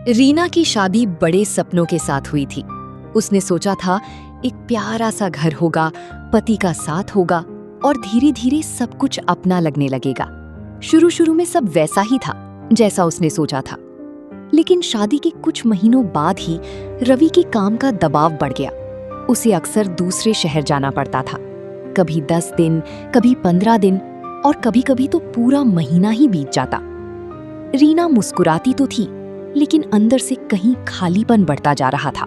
रीना की शादी बड़े सपनों के साथ हुई थी। उसने सोचा था एक प्यारा सा घर होगा, पति का साथ होगा और धीरे धीरे सब कुछ अपना लगने लगेगा। शुरू शुरू में सब वैसा ही था जैसा उसने सोचा था, लेकिन शादी के कुछ महीनों बाद ही रवि के काम का दबाव बढ़ गया। उसे अक्सर दूसरे शहर जाना पड़ता था, कभी 10 दिन, कभी 15 दिन और कभी कभी तो पूरा महीना ही बीत जाता। रीना मुस्कुराती तो थी, लेकिन अंदर से कहीं खालीपन बढ़ता जा रहा था।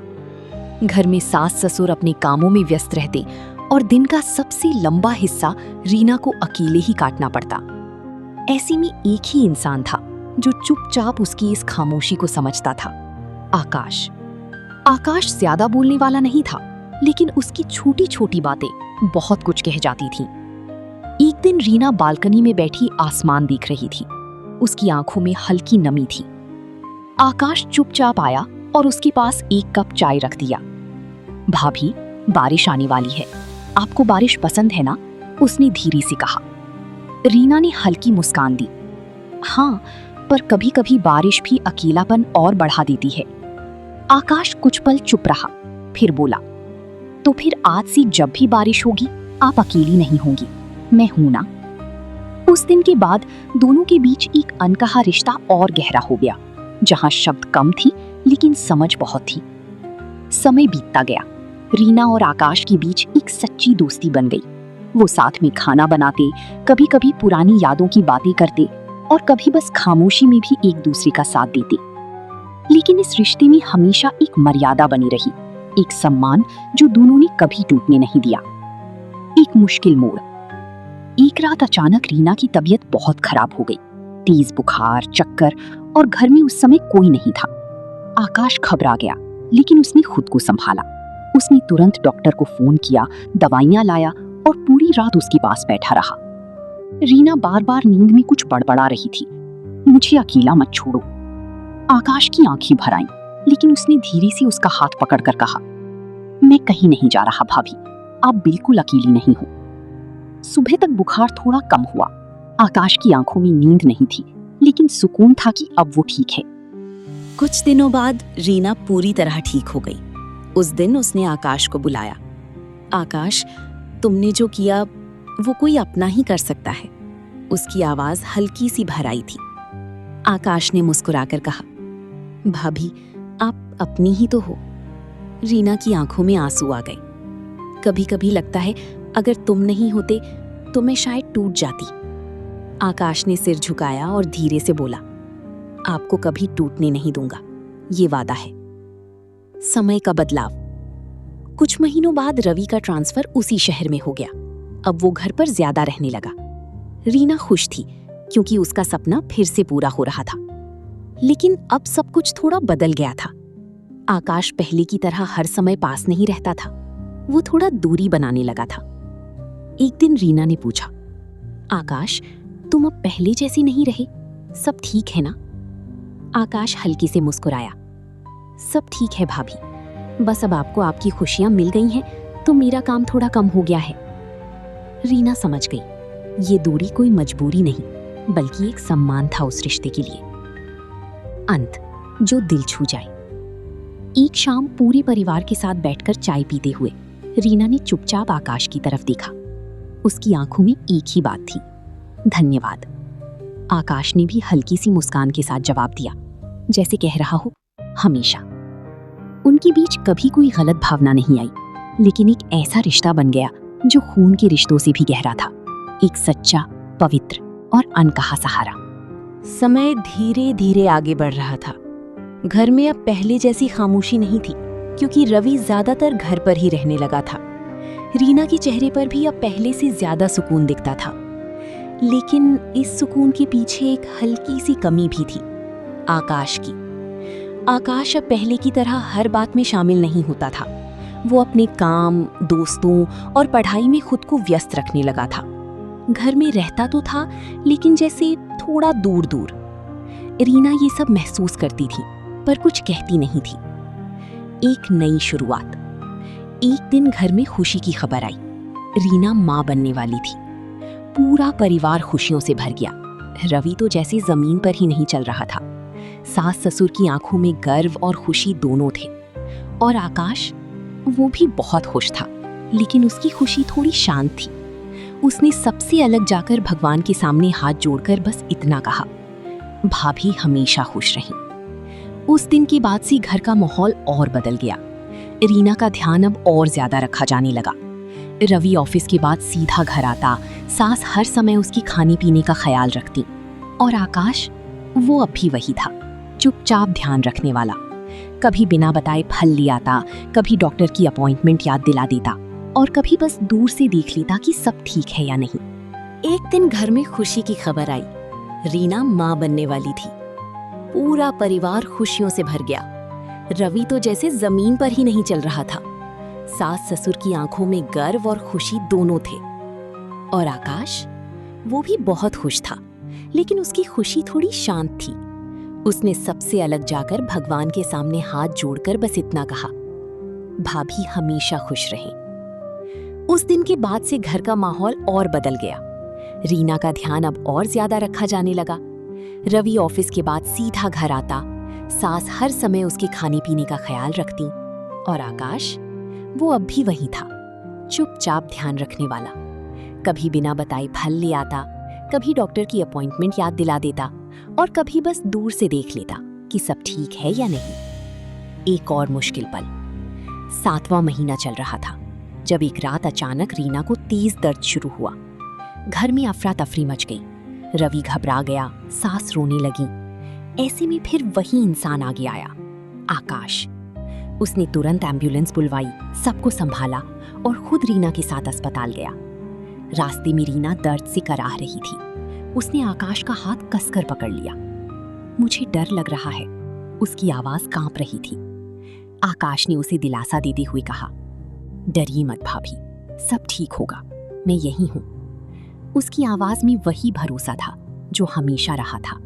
घर में सास ससुर अपने कामों में व्यस्त रहते और दिन का सबसे लंबा हिस्सा रीना को अकेले ही काटना पड़ता। ऐसे में एक ही इंसान था जो चुपचाप उसकी इस खामोशी को समझता था, आकाश। आकाश ज्यादा बोलने वाला नहीं था, लेकिन उसकी छोटी छोटी बातें बहुत कुछ कह जाती थीं। एक दिन रीना बालकनी में बैठी आसमान देख रही थी। उसकी आंखों में हल्की नमी थी। आकाश चुपचाप आया और उसके पास एक कप चाय रख दिया। भाभी, बारिश आने वाली है, आपको बारिश पसंद है ना? उसने धीरे से कहा। रीना ने हल्की मुस्कान दी। हाँ, पर कभी कभी बारिश भी अकेलापन और बढ़ा देती है। आकाश कुछ पल चुप रहा, फिर बोला, तो फिर आज से जब भी बारिश होगी आप अकेली नहीं होंगी, मैं हूं ना। उस दिन के बाद दोनों के बीच एक अनकहा रिश्ता और गहरा हो गया, जहां शब्द कम थी लेकिन समझ बहुत थी। समय बीतता गया, रीना और आकाश के बीच एक सच्ची दोस्ती बन गई। वो साथ में खाना बनाते, कभी कभी पुरानी यादों की बातें करते और कभी बस खामोशी में भी एक दूसरे का साथ देते। लेकिन इस रिश्ते में हमेशा एक मर्यादा बनी रही, एक सम्मान जो दोनों ने कभी टूटने नहीं दिया। एक मुश्किल मोड़। एक रात अचानक रीना की तबीयत बहुत खराब हो गई। तेज बुखार, चक्कर और घर में उस समय कोई नहीं था। आकाश घबरा गया, लेकिन उसने खुद को संभाला। उसने तुरंत डॉक्टर को फोन किया, दवाइयां लाया और पूरी रात उसके पास बैठा रहा। रीना बार बार नींद में कुछ बड़बड़ा रही थी, मुझे अकेला मत छोड़ो। आकाश की आंखें भर आईं, लेकिन उसने धीरे से उसका हाथ पकड़कर कहा, मैं कहीं नहीं जा रहा भाभी, आप बिल्कुल अकेली नहीं हो। सुबह तक बुखार थोड़ा कम हुआ। आकाश की आंखों में नींद नहीं थी, लेकिन सुकून था कि अब वो ठीक है। कुछ दिनों बाद रीना पूरी तरह ठीक हो गई। उस दिन उसने आकाश को बुलाया। आकाश, तुमने जो किया वो कोई अपना ही कर सकता है। उसकी आवाज हल्की सी भर आई थी। आकाश ने मुस्कुराकर कहा, भाभी, आप अपनी ही तो हो। रीना की आंखों में आंसू आ गए। कभी कभी लगता है अगर तुम नहीं होते तो मैं शायद टूट जाती। आकाश ने सिर झुकाया और धीरे से बोला, आपको कभी टूटने नहीं दूंगा, ये वादा है। समय का बदलाव। कुछ महीनों बाद रवि का ट्रांसफर उसी शहर में हो गया। अब वो घर पर ज्यादा रहने लगा। रीना खुश थी क्योंकि उसका सपना फिर से पूरा हो रहा था। लेकिन अब सब कुछ थोड़ा बदल गया था। आकाश पहले की तरह हर समय पास नहीं रहता था। वो थोड़ा दूरी बनाने लगा था। एक दिन रीना ने पूछा, आकाश, तुम अब पहले जैसी नहीं रहे, सब ठीक है ना? आकाश हल्के से मुस्कुराया। सब ठीक है भाभी, बस अब आपको आपकी खुशियां मिल गई हैं तो मेरा काम थोड़ा कम हो गया है। रीना समझ गई, ये दूरी कोई मजबूरी नहीं, बल्कि एक सम्मान था उस रिश्ते के लिए। अंत, जो दिल छू जाए। एक शाम पूरे परिवार के साथ बैठकर चाय पीते हुए रीना ने चुपचाप आकाश की तरफ देखा। उसकी आंखों में एक ही बात थी, धन्यवाद। आकाश ने भी हल्की सी मुस्कान के साथ जवाब दिया, जैसे कह रहा हो, हमेशा। उनके बीच कभी कोई गलत भावना नहीं आई, लेकिन एक ऐसा रिश्ता बन गया जो खून के रिश्तों से भी गहरा था। एक सच्चा, पवित्र और अनकहा सहारा। समय धीरे धीरे आगे बढ़ रहा था। घर में अब पहले जैसी खामोशी नहीं थी, क्योंकि रवि ज्यादातर घर पर ही रहने लगा था। रीना के चेहरे पर भी अब पहले से ज्यादा सुकून दिखता था। लेकिन इस सुकून के पीछे एक हल्की सी कमी भी थी, आकाश की। आकाश अब पहले की तरह हर बात में शामिल नहीं होता था। वो अपने काम, दोस्तों और पढ़ाई में खुद को व्यस्त रखने लगा था। घर में रहता तो था, लेकिन जैसे थोड़ा दूर दूर। रीना ये सब महसूस करती थी, पर कुछ कहती नहीं थी। एक नई शुरुआत। एक दिन घर में खुशी की खबर आई, रीना मां बनने वाली थी। पूरा परिवार खुशियों से भर गया। रवि तो जैसे जमीन पर ही नहीं चल रहा था। सास ससुर की आंखों में गर्व और खुशी दोनों थे। और आकाश, वो भी बहुत खुश था, लेकिन उसकी खुशी थोड़ी शांत थी। उसने सबसे अलग जाकर भगवान के सामने हाथ जोड़कर बस इतना कहा, भाभी हमेशा खुश रहें। उस दिन के बाद से घर का माहौल और बदल गया। रीना का ध्यान अब और ज्यादा रखा जाने लगा। रवि ऑफिस के बाद सीधा घर आता, सास हर समय उसकी खाने पीने का ख्याल रखती। और आकाश, वो अब भी वही था, चुपचाप ध्यान रखने वाला। कभी बिना बताए फल ले आता, कभी डॉक्टर की अपॉइंटमेंट याद दिला देता, और कभी बस दूर से देख लेता कि सब ठीक है या नहीं। एक दिन घर में खुशी की खबर आई। रीना माँ बनने वाली थी। पूरा परिवार खुशियों से भर गया। रवि तो जैसे जमीन पर ही नहीं चल रहा था। सास ससुर की आंखों में गर्व और खुशी दोनों थे। और आकाश, वो भी बहुत खुश था, लेकिन उसकी खुशी थोड़ी शांत थी। उसने सबसे अलग जाकर भगवान के सामने हाथ जोड़कर बस इतना कहा, भाभी हमेशा खुश रहें। उस दिन के बाद से घर का माहौल और बदल गया। रीना का ध्यान अब और ज्यादा रखा जाने लगा। रवि ऑफिस के बाद सीधा घर आता, सास हर समय उसके खाने पीने का ख्याल रखती। और आकाश, वो अब भी वही था, चुपचाप ध्यान रखने वाला। कभी बिना बताए फल ले आता, कभी डॉक्टर की अपॉइंटमेंट याद दिला देता, और कभी बस दूर से देख लेता कि सब ठीक है या नहीं। एक और मुश्किल पल। 7वां महीना चल रहा था जब एक रात अचानक रीना को तेज दर्द शुरू हुआ। घर में अफरा तफरी मच गई। रवि घबरा गया, सास रोने लगी। ऐसे में फिर वही इंसान आगे आया, आकाश। उसने तुरंत एम्बुलेंस बुलवाई, सबको संभाला और खुद रीना के साथ अस्पताल गया। रास्ते में रीना दर्द से कराह रही थी। उसने आकाश का हाथ कसकर पकड़ लिया। मुझे डर लग रहा है, उसकी आवाज कांप रही थी। आकाश ने उसे दिलासा देते हुए कहा, डरिए मत भाभी, सब ठीक होगा, मैं यहीं हूं। उसकी आवाज में वही भरोसा था जो हमेशा रहा था।